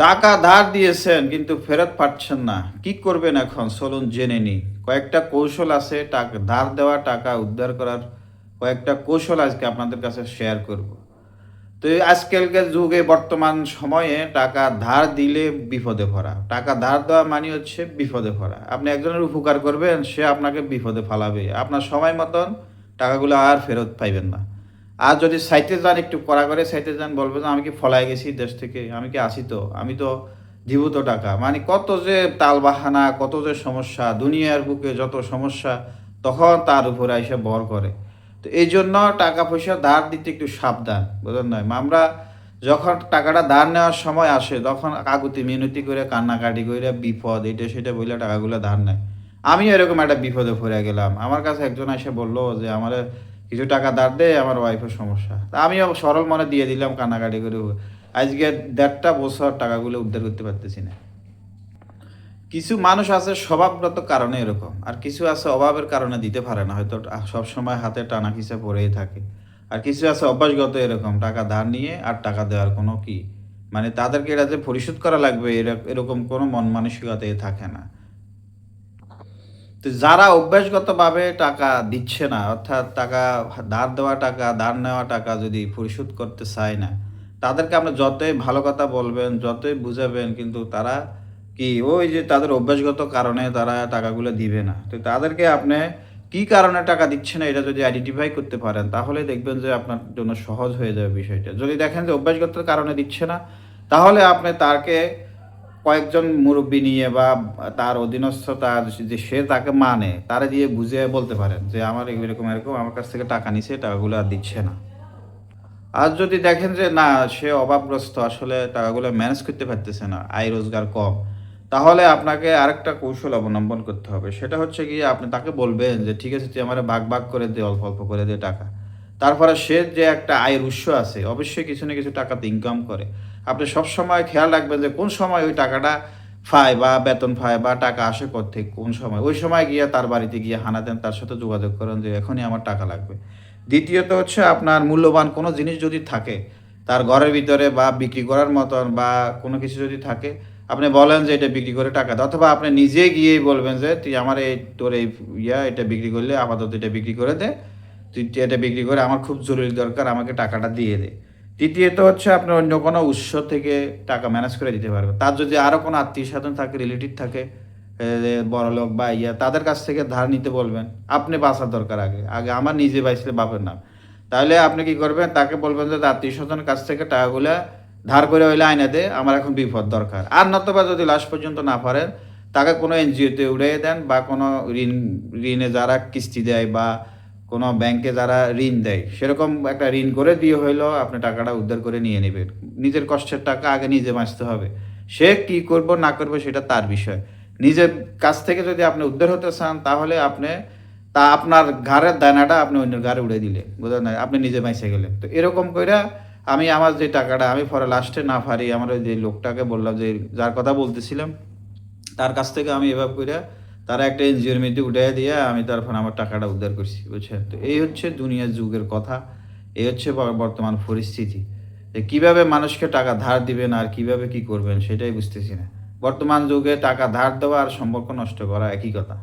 টাকা ধার দিয়েছেন কিন্তু ফেরত পাচ্ছেন না। কি করবেন এখন? চলুন জেনে নিই। কয়েকটা কৌশল আছে টাকা ধার দেওয়া টাকা উদ্ধার করার কয়েকটা কৌশল আজকে আপনাদের কাছে শেয়ার করব। তো এই আজকালকার যুগে বর্তমান সময়ে টাকা ধার দিলে বিপদে পড়া। টাকা ধার দেওয়া মানে হচ্ছে বিপদে পড়া। আপনি একজনের উপকার করবেন, সে আপনাকে বিপদে ফালাবে। আপনার সময় মতন টাকাগুলো আর ফেরত পাইবেন না। আর যদি চাইতে যান, একটু কড়া করে চাইতে যান, বলবেন যে আমি কি পলায় গেছি দেশ থেকে? আমি কি আছি তো? আমি তো দিব তো টাকা। মানে কত যে তালবাহানা, কত যে সমস্যা, দুনিয়ার বুকে যত সমস্যা তখন তার উপরে এসে ভর করে। তো এই জন্য টাকা পয়সা ধার দিতে একটু সাবধান, বুঝলেন? নয় আমরা যখন টাকাটা ধার নেওয়ার সময় আসে তখন কাকুতি মিনতি করে কান্নাকাটি করে বিপদ এটা সেটা বলে টাকাগুলো ধার নেয়। আমিও এরকম একটা বিপদে পড়ে গেলাম। আমার কাছে একজন এসে বললো যে আমার কিছু টাকা ধার দে, আমার ওয়াইফের সমস্যা। তা আমিও সরল মনে দিয়ে দিলাম কান্নাকাটি করে। আজকে ১.৫ বছর টাকাগুলো উদ্ধার করতে পারতেছি না। কিছু মানুষ আছে স্বভাবগত কারণে এরকম, আর কিছু আছে অভাবের কারণে দিতে পারে না, হয়তো সবসময় হাতে টানা খিচা পড়েই থাকে। আর কিছু আছে অভ্যাসগত এরকম, টাকা ধার নিয়ে আর টাকা দেওয়ার কোনো কি মানে তাদেরকে এটা যে পরিশোধ করা লাগবে এরকম কোনো মন মানসিকতায় থাকে না। তো যারা অভ্যাসগতভাবে টাকা দিচ্ছে না, অর্থাৎ টাকা ধার দেওয়া টাকা ধার নেওয়া টাকা যদি পরিশোধ করতে চায় না, তাদেরকে আপনি যতই ভালো কথা বলবেন, যতই বুঝাবেন, কিন্তু তারা কি ওই যে তাদের অভ্যাসগত কারণে তারা টাকাগুলো দিবে না। তো তাদেরকে আপনি কি কারণে টাকা দিচ্ছে না এটা যদি আইডেন্টিফাই করতে পারেন, তাহলে দেখবেন যে আপনার জন্য সহজ হয়ে যাবে বিষয়টা। যদি দেখেন যে অভ্যাসগত কারণে দিচ্ছে না, তাহলে আপনি তাকে কয়েকজন মুরব্বি নিয়ে বা তার অধীনস্থ তার যে সে তাকে মানে তারে দিয়ে বুঝিয়ে বলতে পারেন যে আমার এরকম এরকম আমার কাছ থেকে টাকা নিছে, টাকাগুলো আর দিচ্ছে না। আর যদি দেখেন যে না, সে অভাবগ্রস্ত, আসলে টাকাগুলো ম্যানেজ করতে পারতেছে না, আয় রোজগার কম, তাহলে আপনাকে আরেকটা কৌশল অবলম্বন করতে হবে। সেটা হচ্ছে গিয়ে আপনি তাকে বলবেন যে ঠিক আছে তুই আমারে ভাগ ভাগ করে দে, অল্প অল্প করে দে টাকা। তারপরে সে যে একটা আয়ের উৎস আছে, অবশ্যই কিছু না কিছু টাকা তো ইনকাম করে। আপনি সবসময় খেয়াল রাখবেন যে কোন সময় ওই টাকাটা পায় বা বেতন পায় বা টাকা আসে কোত্থেকে, কোন সময়, ওই সময় গিয়ে তার বাড়িতে গিয়ে হানা দেন, তার সাথে যোগাযোগ করেন যে এখনই আমার টাকা লাগবে। দ্বিতীয়ত হচ্ছে আপনার মূল্যবান কোনো জিনিস যদি থাকে তার ঘরের ভিতরে বা বিক্রি করার মতন বা কোনো কিছু যদি থাকে, আপনি বলেন যে এটা বিক্রি করে টাকা দাও, অথবা আপনি নিজে গিয়েই বলবেন যে তুই আমার এই তোর এই এটা বিক্রি করলে আপাতত এটা বিক্রি করে দে, তুই এটা বিক্রি করে আমার খুব জরুরি দরকার, আমাকে টাকাটা দিয়ে দে। তৃতীয়ত হচ্ছে আপনি অন্য কোনো উৎস থেকে টাকা ম্যানেজ করে দিতে পারবেন। তার যদি আরও কোনো আত্মীয় স্বজন থাকে, রিলেটিভ থাকে, বড়লোক বা তাদের কাছ থেকে ধার নিতে বলবেন। আপনি বাঁচার দরকার, আগে আগে আমার নিজে বাঁচলে বাপের নাম। তাহলে আপনি কি করবেন, তাকে বলবেন যে আত্মীয় স্বজনের কাছ থেকে টাকাগুলা ধার করে হইলে আইনা দে, আমার এখন বিপদ দরকার। আর নতুবা যদি লাস্ট পর্যন্ত না পারেন, তাকে কোনো এনজিওতে উড়িয়ে দেন বা কোনো ঋণে যারা কিস্তি দেয় বা কোনো ব্যাংকে যারা ঋণ দেয় সেরকম একটা ঋণ করে দিয়ে হইলেও আপনি টাকাটা উদ্ধার করে নিয়ে নেবেন। নিজের কষ্টের টাকা আগে নিজে বাঁচতে হবে। সে কি করব না করবে সেটা তার বিষয়। নিজের কাছ থেকে যদি আপনি উদ্ধার হতে চান, তাহলে আপনি আপনার ঘাড়ের দানাটা আপনি অন্যের ঘাড়ে উড়ে দিলে, বুঝলেন না, আপনি নিজে বাইসে গেলেন। তো এরকম কইরা আমি আমার যে টাকাটা আমি পরে লাস্টে না পারি, আমার ওই যে লোকটাকে বললাম যে যার কথা বলতেছিলাম, তার কাছ থেকে আমি এভাবে কইরা তারা একটা এনজিওর মধ্যে উঠাইয়া দিয়ে আমি তারপর আমার টাকাটা উদ্ধার করছি, বুঝছেন? তো এই হচ্ছে দুনিয়ার যুগের কথা। এই হচ্ছে বর্তমান পরিস্থিতি। যে কিভাবে মানুষকে টাকা ধার দিবেন আর কিভাবে কি করবেন সেটাই বুঝতেছি না। বর্তমান যুগে টাকা ধার দেওয়া আর সম্পর্ক নষ্ট করা একই কথা।